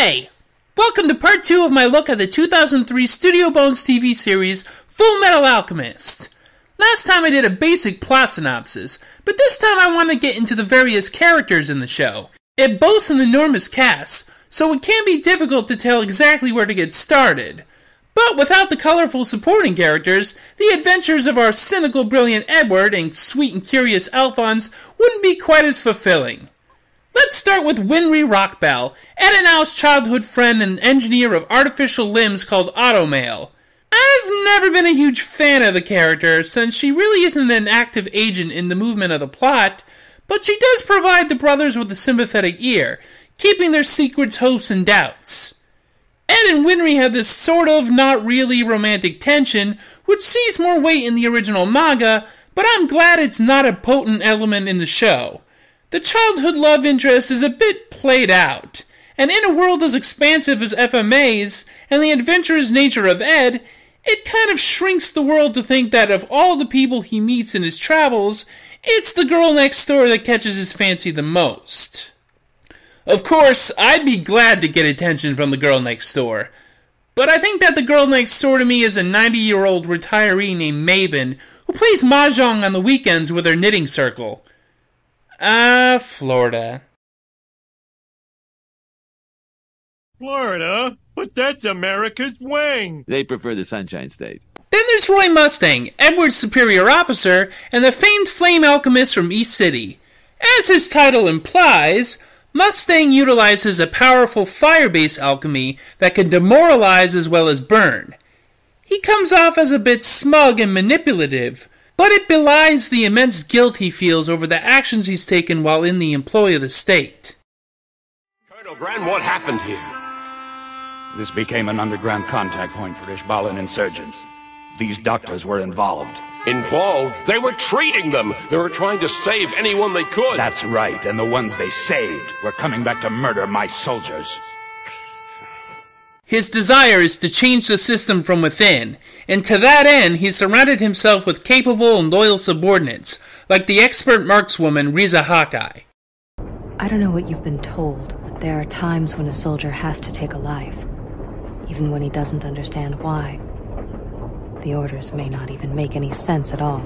Hey! Welcome to part 2 of my look at the 2003 Studio Bones TV series, Fullmetal Alchemist. Last time I did a basic plot synopsis, but this time I want to get into the various characters in the show. It boasts an enormous cast, so it can be difficult to tell exactly where to get started. But without the colorful supporting characters, the adventures of our cynical, brilliant Edward and sweet and curious Alphonse wouldn't be quite as fulfilling. Let's start with Winry Rockbell, Ed and Al's childhood friend and engineer of artificial limbs called Automail. I've never been a huge fan of the character, since she really isn't an active agent in the movement of the plot, but she does provide the brothers with a sympathetic ear, keeping their secrets, hopes, and doubts. Ed and Winry have this sort of not really romantic tension, which sees more weight in the original manga, but I'm glad it's not a potent element in the show. The childhood love interest is a bit played out, and in a world as expansive as FMA's and the adventurous nature of Ed, it kind of shrinks the world to think that of all the people he meets in his travels, it's the girl next door that catches his fancy the most. Of course, I'd be glad to get attention from the girl next door, but I think that the girl next door to me is a 90-year-old retiree named Maven who plays mahjong on the weekends with her knitting circle. Florida. Florida? But that's America's wing! They prefer the Sunshine State. Then there's Roy Mustang, Edward's superior officer, and the famed flame alchemist from East City. As his title implies, Mustang utilizes a powerful fire-based alchemy that can demoralize as well as burn. He comes off as a bit smug and manipulative, but it belies the immense guilt he feels over the actions he's taken while in the employ of the state. Colonel Brand, what happened here? This became an underground contact point for Ishbalan insurgents. These doctors were involved. Involved? They were treating them! They were trying to save anyone they could! That's right, and the ones they saved were coming back to murder my soldiers. His desire is to change the system from within, and to that end, he surrounded himself with capable and loyal subordinates, like the expert markswoman Riza Hawkeye. I don't know what you've been told, but there are times when a soldier has to take a life, even when he doesn't understand why. The orders may not even make any sense at all.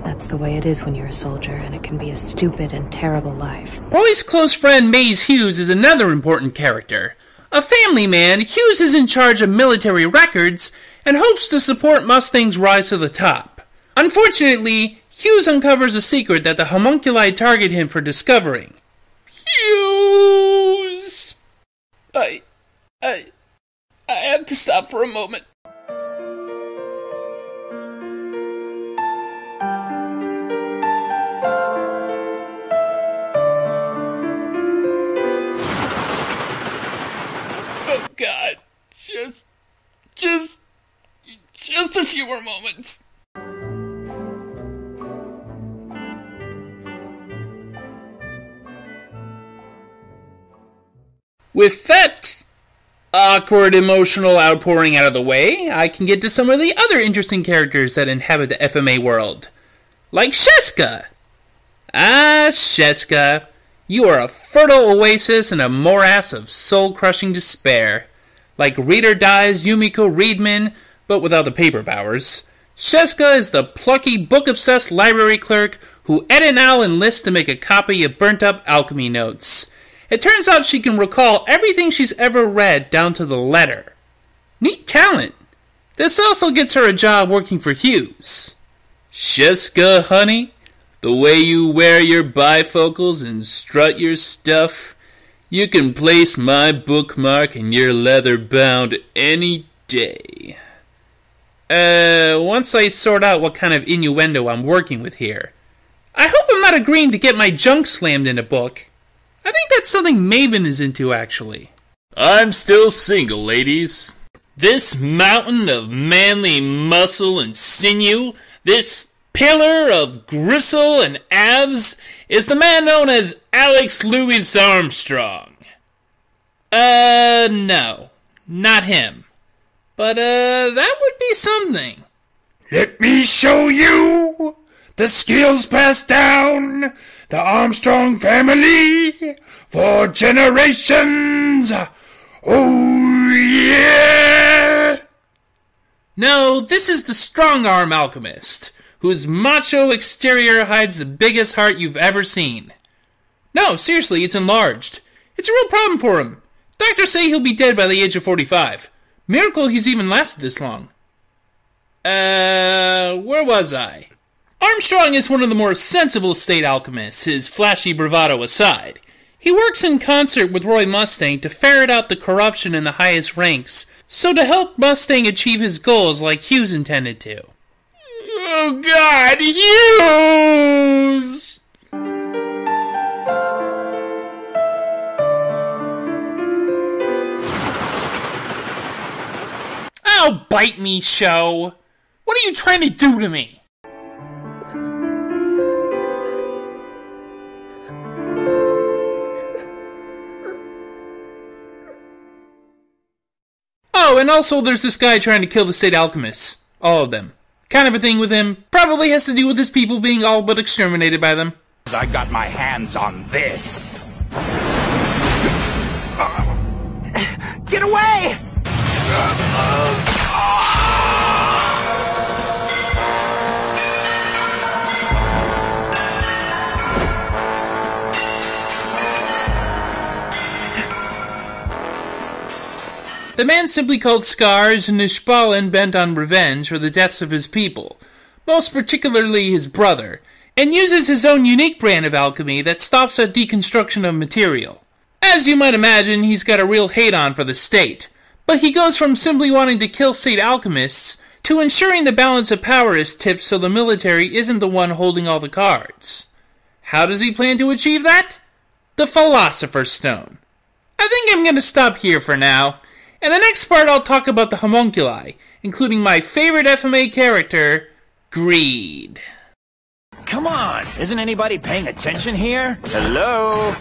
That's the way it is when you're a soldier, and it can be a stupid and terrible life. Roy's close friend Maze Hughes is another important character. A family man, Hughes is in charge of military records and hopes to support Mustang's rise to the top. Unfortunately, Hughes uncovers a secret that the homunculi target him for discovering. Hughes! I have to stop for a moment. Oh God, just a few more moments. With that awkward emotional outpouring out of the way, I can get to some of the other interesting characters that inhabit the FMA world. Like Sheska. Sheska. You are a fertile oasis in a morass of soul-crushing despair. Like Read or Die's Yumiko Reedman, but without the paper powers, Sheska is the plucky, book-obsessed library clerk who Ed and Al enlist to make a copy of burnt-up alchemy notes. It turns out she can recall everything she's ever read down to the letter. Neat talent. This also gets her a job working for Hughes. Sheska, honey, the way you wear your bifocals and strut your stuff, you can place my bookmark in your leather bound any day. Once I sort out what kind of innuendo I'm working with here. I hope I'm not agreeing to get my junk slammed in a book. I think that's something Maven is into, actually. I'm still single, ladies. This mountain of manly muscle and sinew, this pillar of gristle and abs, is the man known as Alex Louis Armstrong. No. Not him. But, that would be something. Let me show you the skills passed down the Armstrong family for generations. Oh, yeah! No, this is the strong-arm alchemist, whose macho exterior hides the biggest heart you've ever seen. No, seriously, it's enlarged. It's a real problem for him. Doctors say he'll be dead by the age of 45. Miracle he's even lasted this long. Where was I? Armstrong is one of the more sensible state alchemists, his flashy bravado aside. He works in concert with Roy Mustang to ferret out the corruption in the highest ranks, so to help Mustang achieve his goals like Hughes intended to. Oh God, Hughes! Oh, bite me, show! What are you trying to do to me? Oh, and also there's this guy trying to kill the state alchemists. All of them. Kind of a thing with him. Probably has to do with his people being all but exterminated by them. I got my hands on this. Get away! The man simply called Scar is an Ishbalan bent on revenge for the deaths of his people, most particularly his brother, and uses his own unique brand of alchemy that stops at deconstruction of material. As you might imagine, he's got a real hate-on for the state, but he goes from simply wanting to kill state alchemists to ensuring the balance of power is tipped so the military isn't the one holding all the cards. How does he plan to achieve that? The Philosopher's Stone. I think I'm going to stop here for now. In the next part, I'll talk about the homunculi, including my favorite FMA character, Greed. Come on, isn't anybody paying attention here? Hello?